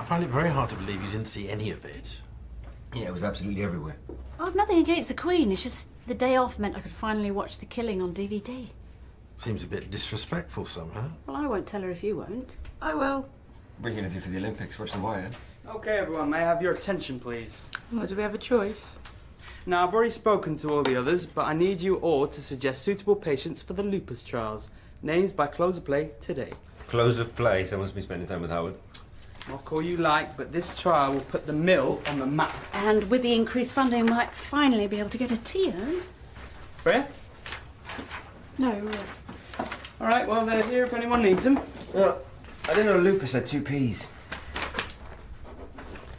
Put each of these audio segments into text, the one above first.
find it very hard to believe you didn't see any of it. Yeah, it was absolutely everywhere. I've nothing against the Queen. It's just the day off meant I could finally watch The Killing on DVD. Seems a bit disrespectful somehow. Well, I won't tell her if you won't. I will. What are you going to do for the Olympics? Watch the wire? Okay, everyone, may I have your attention, please? Well, do we have a choice? Now, I've already spoken to all the others, but I need you all to suggest suitable patients for the lupus trials. Names by close of play today. Close of play, so I must be spending time with Howard. I'll call you like, but this trial will put the mill on the map. And with the increased funding, we might finally be able to get a T-O. Freya? No. All right, well, they're here if anyone needs them. Well, I didn't know lupus had 2 Ps.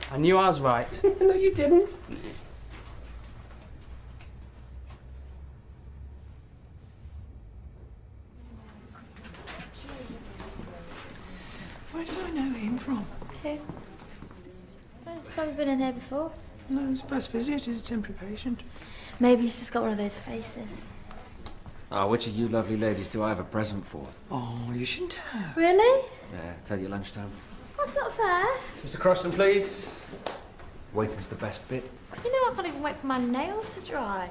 I knew I was right. No, you didn't. Where do I know him from? Who? Well, he's probably been in here before. No, his first visit. He's a temporary patient. Maybe he's just got one of those faces. Oh, which of you lovely ladies do I have a present for? Oh, you shouldn't have. Really? Yeah, tell you lunchtime. That's not fair. Mr. Croston, please. Waiting's the best bit. You know I can't even wait for my nails to dry.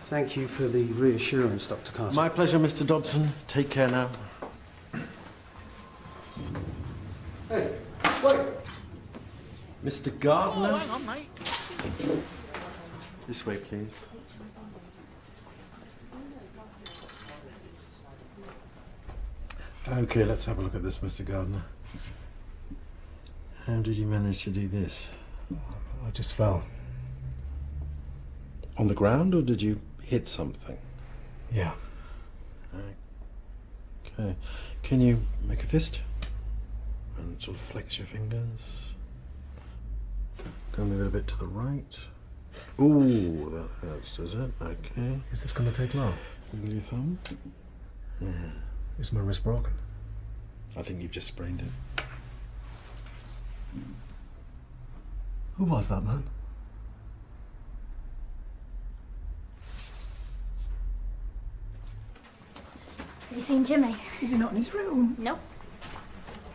Thank you for the reassurance, Dr. Carter. My pleasure, Mr. Dobson. Take care now. Hey, wait! Mr. Gardner? Oh, hang on, mate. This way, please. Okay, let's have a look at this, Mr. Gardner. How did you manage to do this? I just fell. On the ground, or did you hit something? Yeah. Okay. Can you make a fist? And sort of flex your fingers. Go move it a bit to the right. Ooh, that hurts, does it? Okay. Is this going to take long? Wiggle your thumb. Yeah. Is my wrist broken? I think you've just sprained it. Who was that man? Have you seen Jimmy? Is he not in his room? Nope.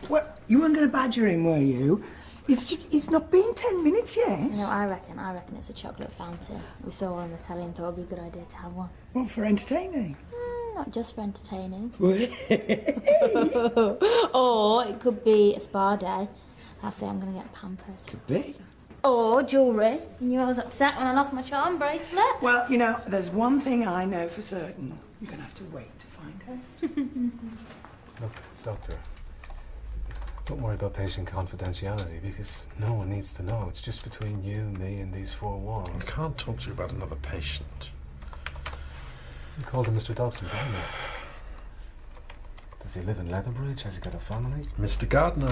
What? You weren't going to badger him, were you? It's not been 10 minutes yet. No, I reckon it's a chocolate fountain. We saw one on the telly and thought it'd be a good idea to have one. What, for entertaining? Not just for entertaining. Hey. Or it could be a spa day. I'll say I'm going to get pampered. Could be. Or jewellery. You knew I was upset when I lost my charm bracelet. Well, you know, there's one thing I know for certain. You're going to have to wait to find out. Look, Doctor, don't worry about patient confidentiality because no one needs to know. It's just between you, me, and these 4 walls. I can't talk to you about another patient. You called him Mr. Dobson, didn't you? Does he live in Leatherbridge? Has he got a family? Mr. Gardner.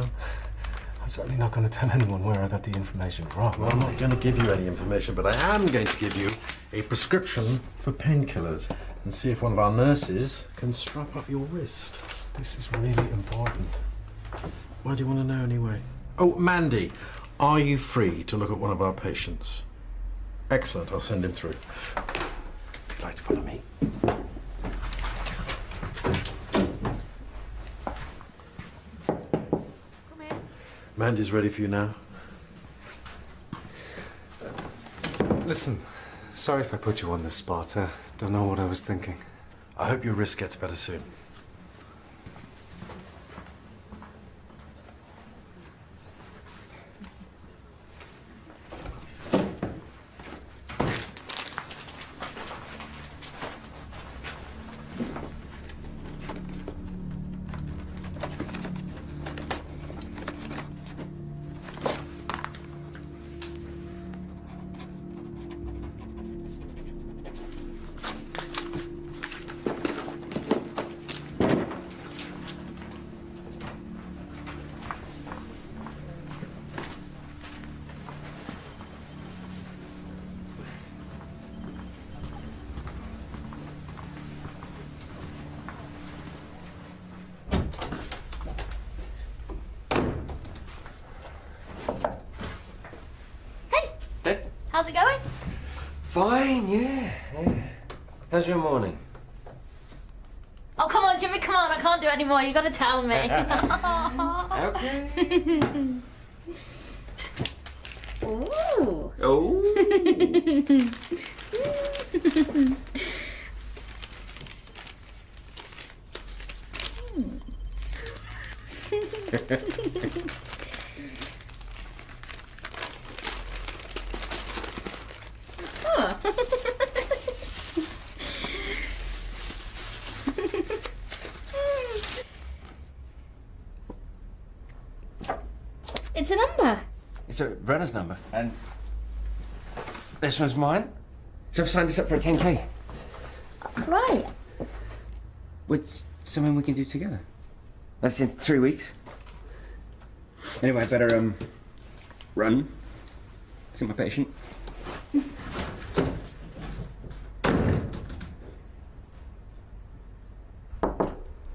I'm certainly not going to tell anyone where I got the information from. Well, I'm not going to give you any information, but I am going to give you a prescription for painkillers and see if one of our nurses can strap up your wrist. This is really important. Why do you want to know anyway? Oh, Mandy, are you free to look at one of our patients? Excellent, I'll send him through. Would you like to follow me? Come in. Mandy's ready for you now. Listen, sorry if I put you on the spot. I don't know what I was thinking. I hope your wrist gets better soon. How's it going? Fine, yeah. How's your morning? Oh, come on, Jimmy, come on. I can't do it anymore. You got to tell me. Okay. Ooh. Oh. It's a number. It's a Brenner's number, and this one's mine. So I've signed us up for a 10K. Right. With something we can do together. That's in 3 weeks. Anyway, I better run. See my patient.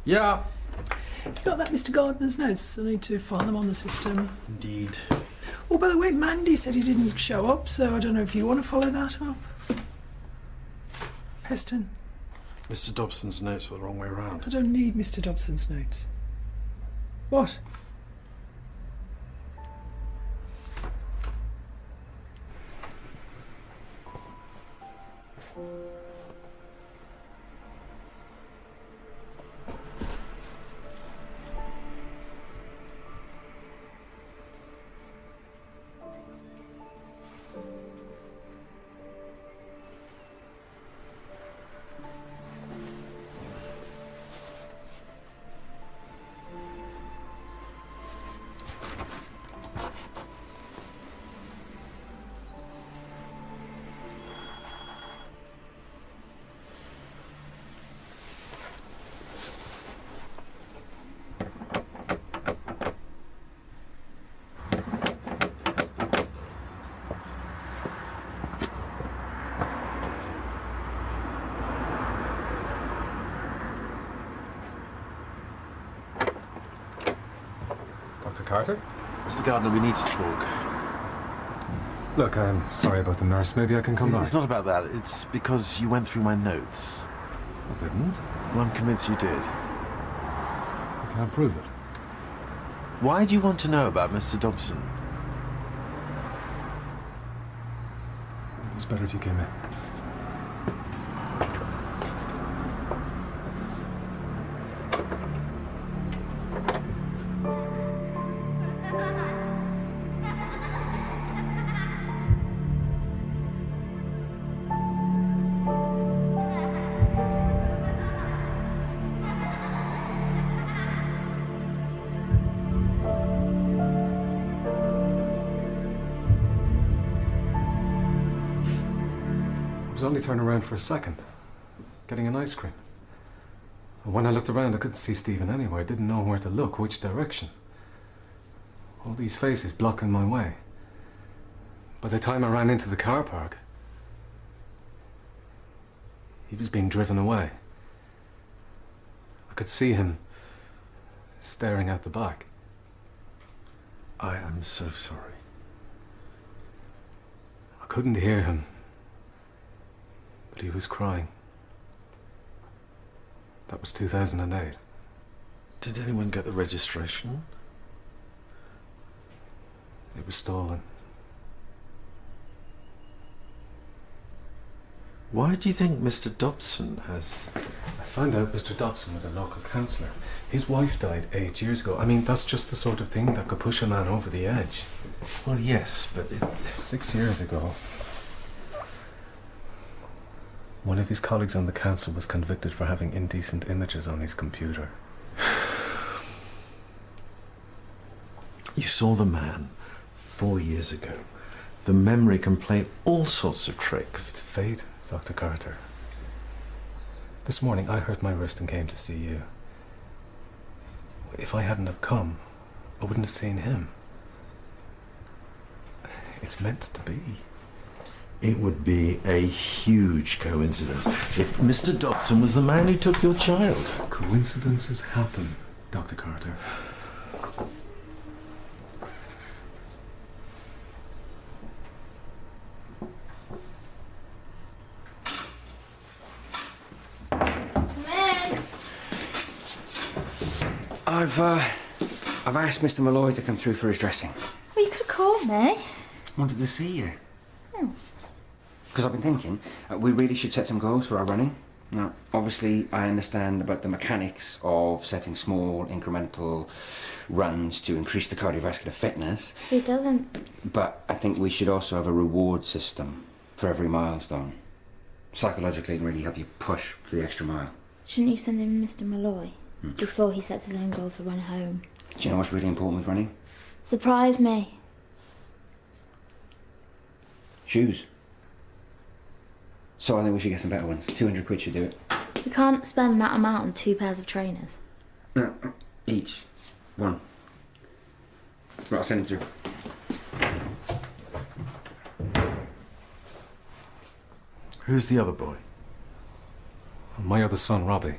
Yeah. Got that, Mr. Gardner's notes? I need to file them on the system. Indeed. Oh, by the way, Mandy said he didn't show up, so I don't know if you want to follow that up. Heston, Mr. Dobson's notes are the wrong way round. I don't need Mr. Dobson's notes. What? Dr. Carter? Mr. Gardner, we need to talk. Look, I'm sorry about the nurse. Maybe I can come by. It's not about that. It's because you went through my notes. I didn't. Well, I'm convinced you did. I can't prove it. Why do you want to know about Mr. Dobson? It's better if you came in. I was only turning around for a second, getting an ice cream. And when I looked around, I couldn't see Stephen anywhere. I didn't know where to look, which direction. All these faces blocking my way. By the time I ran into the car park, he was being driven away. I could see him staring out the back. I am so sorry. I couldn't hear him, but he was crying. That was 2008. Did anyone get the registration? It was stolen. Why do you think Mr. Dobson has... I found out Mr. Dobson was a local councillor. His wife died 8 years ago. I mean, that's just the sort of thing that could push a man over the edge. Well, yes, but it... 6 years ago, one of his colleagues on the council was convicted for having indecent images on his computer. You saw the man 4 years ago. The memory can play all sorts of tricks. It's fate, Dr. Carter. This morning I hurt my wrist and came to see you. If I hadn't have come, I wouldn't have seen him. It's meant to be. It would be a huge coincidence if Mr. Dobson was the man who took your child. Coincidences happen, Dr. Carter. I've I've asked Mr. Malloy to come through for his dressing. Well, you could have called me. Wanted to see you. Because I've been thinking, we really should set some goals for our running. Now, obviously, I understand about the mechanics of setting small, incremental runs to increase the cardiovascular fitness. Who doesn't? But I think we should also have a reward system for every milestone. Psychologically, it can really help you push for the extra mile. Shouldn't you send him Mr. Malloy before he sets his own goal to run home? Do you know what's really important with running? Surprise me. Shoes. So I think we should get some better ones. 200 quid should do it. You can't spend that amount on 2 pairs of trainers. No, each. One. Right, I'll send him through. Who's the other boy? My other son, Robbie.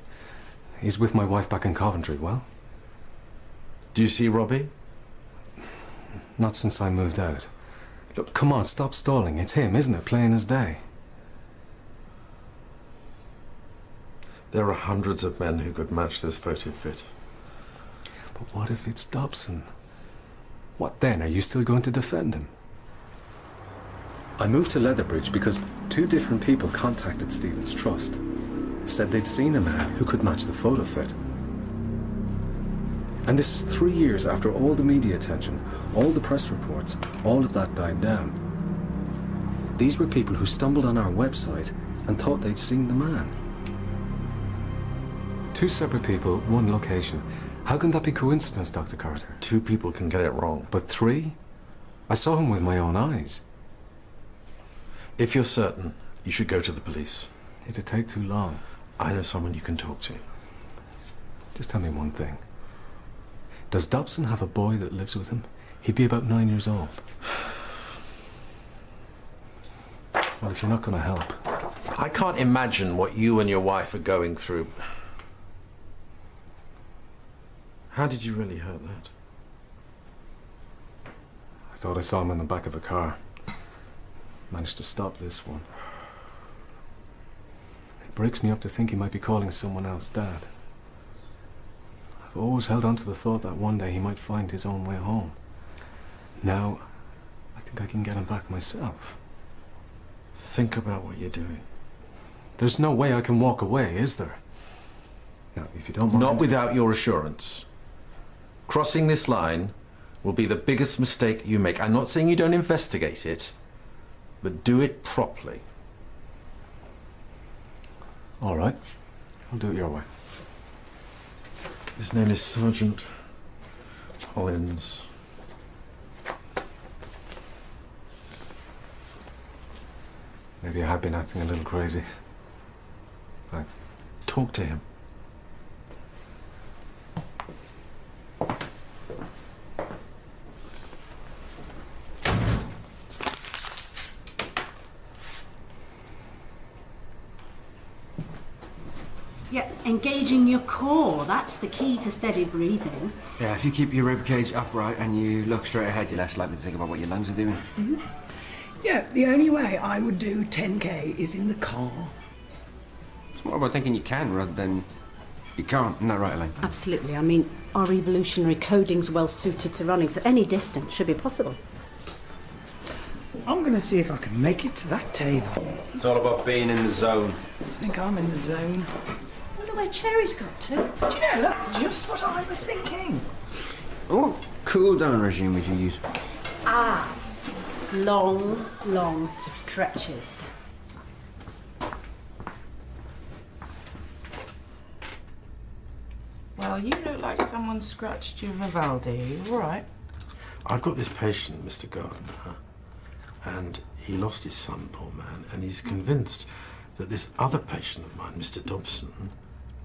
He's with my wife back in Coventry, well? Do you see Robbie? Not since I moved out. Look, come on, stop stalling. It's him, isn't it? Plain as day. There are hundreds of men who could match this photo fit. But what if it's Dobson? What then? Are you still going to defend him? I moved to Leatherbridge because 2 different people contacted Stephen's Trust. Said they'd seen a man who could match the photo fit. And this is 3 years after all the media attention, all the press reports, all of that died down. These were people who stumbled on our website and thought they'd seen the man. 2 separate people, 1 location. How can that be coincidence, Dr. Carter? 2 people can get it wrong. But 3? I saw him with my own eyes. If you're certain, you should go to the police. It'd take too long. I know someone you can talk to. Just tell me one thing. Does Dobson have a boy that lives with him? He'd be about 9 years old. Well, if you're not going to help... I can't imagine what you and your wife are going through. How did you really hurt that? I thought I saw him in the back of a car. Managed to stop this one. It breaks me up to think he might be calling someone else Dad. I've always held on to the thought that one day he might find his own way home. Now, I think I can get him back myself. Think about what you're doing. There's no way I can walk away, is there? Now, if you don't mind... Not without your assurance. Crossing this line will be the biggest mistake you make. I'm not saying you don't investigate it, but do it properly. All right. I'll do it your way. His name is Sergeant Hollins. Maybe I have been acting a little crazy. Thanks. Talk to him. Yeah, engaging your core. That's the key to steady breathing. Yeah, if you keep your ribcage upright and you look straight ahead, you're less likely to think about what your lungs are doing. Yeah, the only way I would do 10k is in the car. It's more about thinking you can rather than you can't. Isn't that right, Elaine? Absolutely. I mean, our evolutionary coding's well suited to running, so any distance should be possible. I'm going to see if I can make it to that table. It's all about being in the zone. I think I'm in the zone. I wonder where Cherry's got to. Do you know, that's just what I was thinking. Oh, cool down regime would you use? Long, long stretches. Well, you look like someone scratched your Vivaldi. You all right? I've got this patient, Mr. Gardner, and he lost his son, poor man, and he's convinced that this other patient of mine, Mr. Dobson,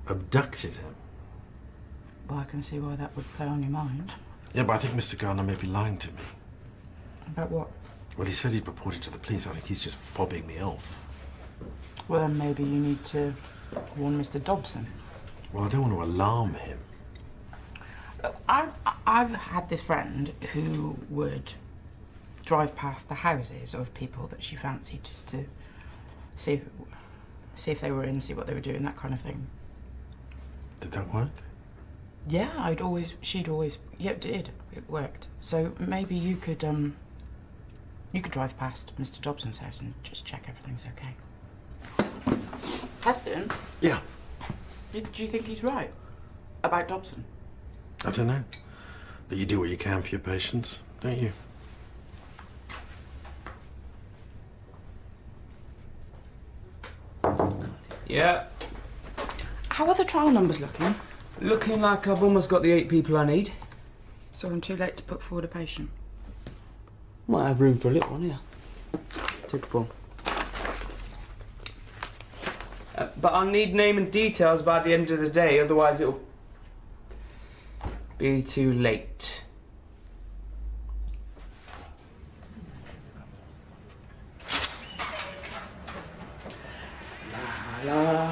abducted him. Well, I can see why that would play on your mind. Yeah, but I think Mr. Gardner may be lying to me. About what? Well, he said he'd reported to the police. I think he's just fobbing me off. Well, then maybe you need to warn Mr. Dobson. Well, I don't want to alarm him. Look, I've had this friend who would drive past the houses of people that she fancied just to see if they were in, see what they were doing, that kind of thing. Did that work? Yeah, yeah, it did. It worked. So maybe you could drive past Mr. Dobson's house and just check everything's okay. Heston? Yeah. Do you think he's right about Dobson? I don't know. But you do what you can for your patients, don't you? Yeah, How are the trial numbers looking? looking like I've almost got the 8 people I need. So I'm too late to put forward a patient. Might have room for a little one here. Take a form. But I'll need name and details by the end of the day, otherwise it'll be too late. Don't.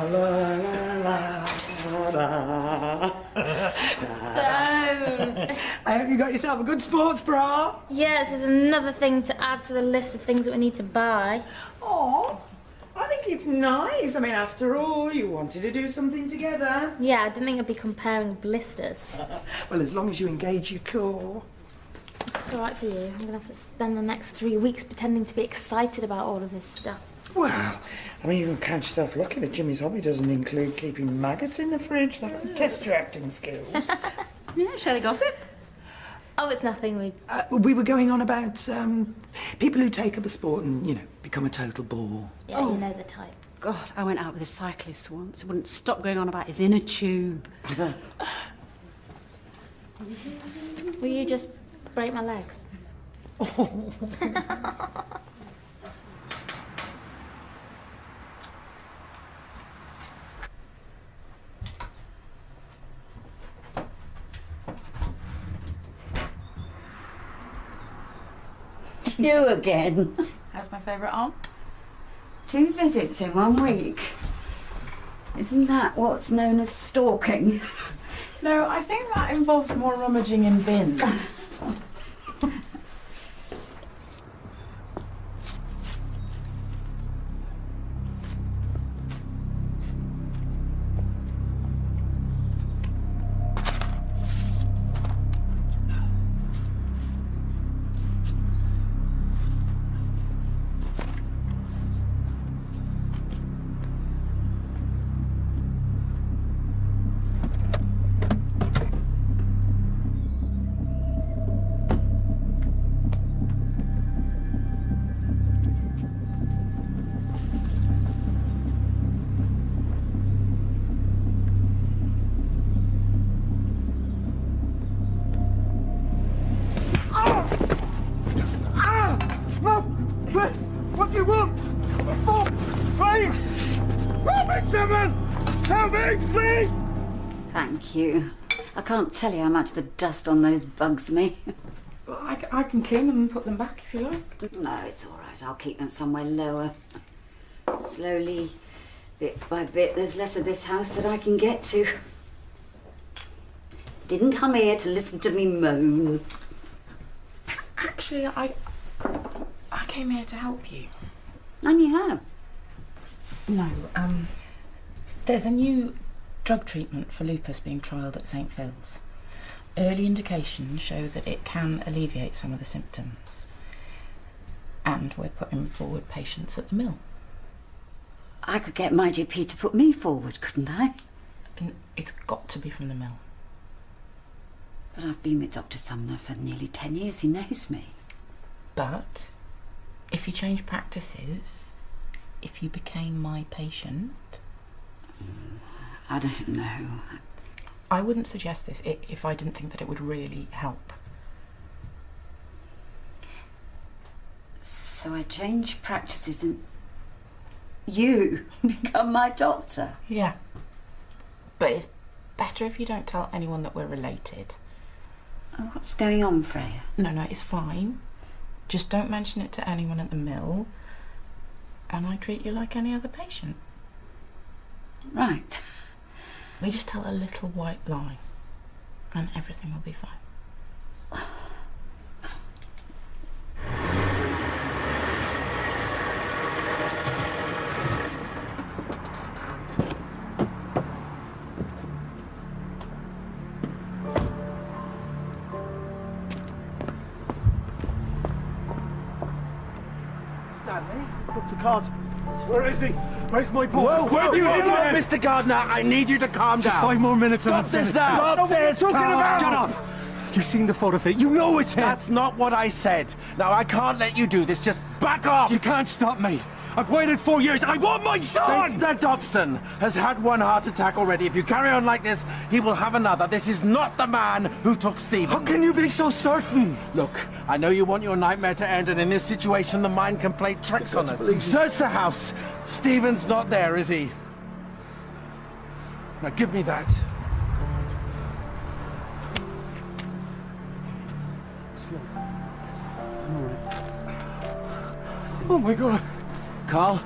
I hope you got yourself a good sports bra. Yeah, it's just another thing to add to the list of things that we need to buy. Oh, I think it's nice. I mean, after all, you wanted to do something together. Yeah, I didn't think I'd be comparing blisters. Well, as long as you engage your core. It's all right for you. I'm going to have to spend the next 3 weeks pretending to be excited about all of this stuff. Well, I mean, you can count yourself lucky that Jimmy's hobby doesn't include keeping maggots in the fridge. That could test your acting skills. Yeah, shall we gossip? Oh, it's nothing. We were going on about people who take up a sport and, you know, become a total bore. Yeah, you know the type. God, I went out with a cyclist once. He wouldn't stop going on about his inner tube. Will you just break my legs? You again. That's my favourite aunt. 2 visits in 1 week. Isn't that what's known as stalking? No, I think that involves more rummaging in bins. What do you want? Stop! Please! Help me, someone! Help me, please! Thank you. I can't tell you how much the dust on those bugs me. Well, I can clean them and put them back if you like. No, it's all right. I'll keep them somewhere lower. Slowly, bit by bit, there's less of this house that I can get to. Didn't come here to listen to me moan. Actually, I came here to help you. And you have. No, there's a new drug treatment for lupus being trialled at St. Phil's. Early indications show that it can alleviate some of the symptoms. And we're putting forward patients at the mill. I could get my GP to put me forward, couldn't I? And it's got to be from the mill. But I've been with Dr. Sumner for nearly 10 years. He knows me. But if you change practices, if you became my patient... I don't know. I wouldn't suggest this if I didn't think that it would really help. So I change practices and you become my doctor? Yeah. But it's better if you don't tell anyone that we're related. Oh, what's going on, Freya? No, it's fine. Just don't mention it to anyone at the mill, and I treat you like any other patient. Right. We just tell a little white lie, and everything will be fine. Stanley. Dr. Card, where is he? Where's my boy? Where have you hidden him? Mr. Gardner, I need you to calm down. Just 5 more minutes and I'm Stop this finished. now! Stop this, Carl! Shut up! You've seen the photo fit. You know it's him. That's not what I said. Now, I can't let you do this. Just back off! You can't stop me. I've waited 4 years. I want my son! Mr. Dobson has had one heart attack already. If you carry on like this, he will have another. This is not the man who took Stephen. How can you be so certain? Look, I know you want your nightmare to end, and in this situation, the mind can play tricks on us. Search the house. Stephen's not there, is he? Now, give me that. Oh, my God. Carl?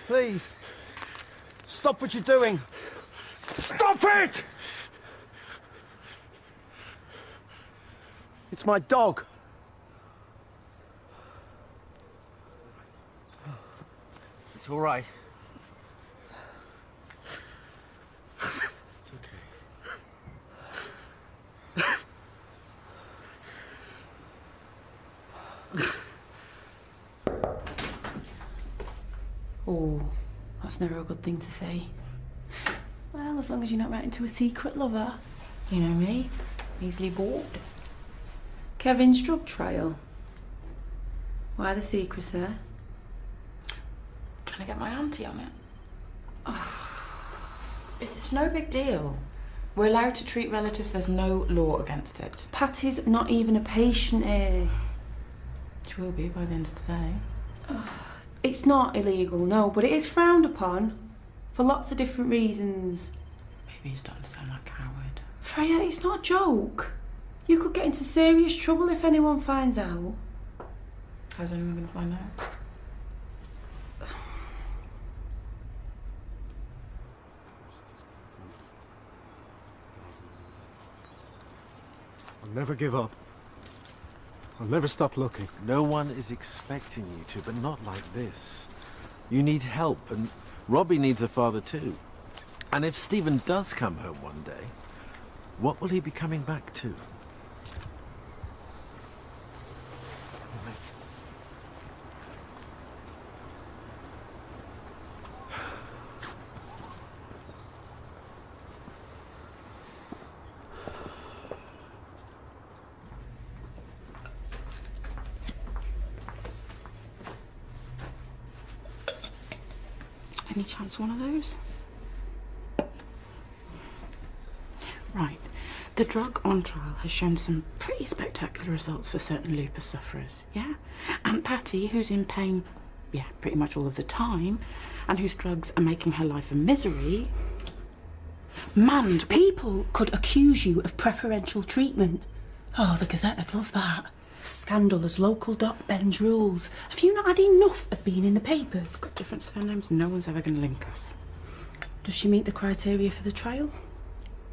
Please. Stop what you're doing. Stop it! It's my dog. It's all right. Oh, that's never a good thing to say. Well, as long as you're not writing to a secret lover. You know me, easily bored. Kevin's drug trial. Why the secrecy? Trying to get my auntie on it. Oh, it's no big deal. We're allowed to treat relatives, there's no law against it. Patty's not even a patient here. She will be by the end of the day. It's not illegal, no, but it is frowned upon for lots of different reasons. Maybe he's starting to sound like a coward. Freya, it's not a joke. You could get into serious trouble if anyone finds out. How's anyone going to find out? I'll never give up. I'll never stop looking. No one is expecting you to, but not like this. You need help, and Robbie needs a father too. And if Stephen does come home one day, what will he be coming back to? Any chance one of those? Right. The drug on trial has shown some pretty spectacular results for certain lupus sufferers, yeah? Aunt Patty, who's in pain, yeah, pretty much all of the time, and whose drugs are making her life a misery. Manned. People could accuse you of preferential treatment. Oh, the Gazette would love that. Scandal as local doc bends rules. Have you not had enough of being in the papers? Got different surnames, no one's ever going to link us. Does she meet the criteria for the trial?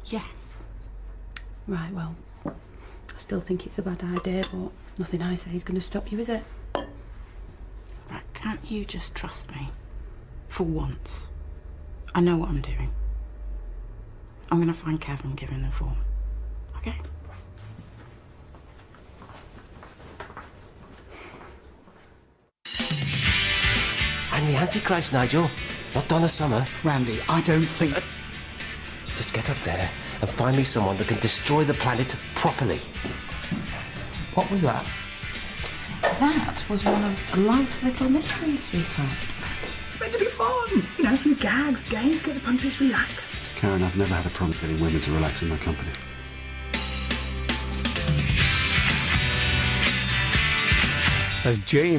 Yes. Right, well, I still think it's a bad idea, but nothing I say is going to stop you, is it? Right, can't you just trust me? For once. I know what I'm doing. I'm going to find Kevin, give him the form. Okay? I'm the Antichrist, Nigel, not Donna Summer. Randy, I don't think... Just get up there and find me someone that can destroy the planet properly. What was that? That was one of life's little mysteries, sweetheart. It's meant to be fun. You know, a few gags, games, get the punters relaxed. Karen, I've never had a problem getting women to relax in my company. As Jamie